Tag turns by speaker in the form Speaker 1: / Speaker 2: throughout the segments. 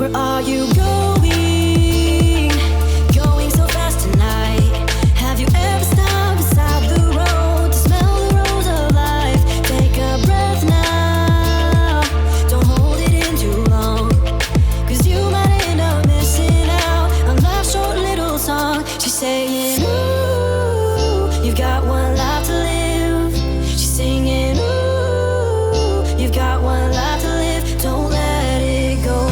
Speaker 1: Where are you going? Going so fast tonight. Have you ever stopped beside the road to smell the rose of life? Take a breath now. Don't hold it in too long, 'cause you might end up missing out on life's short little song. She's saying, ooh, you've got one life to live. She's singing, ooh, you've got one life to live. Don't let it go.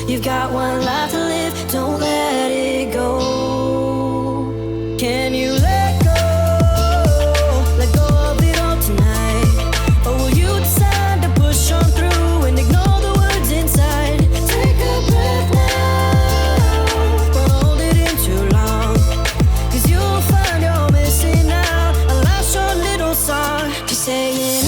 Speaker 1: You've got one life to live, don't let it go. Can you let go of it all tonight? Or will you decide to push on through and ignore the words inside? Take a breath now, don't hold it in too long, 'cause you'll find you're missing out on life's short little song. She's saying,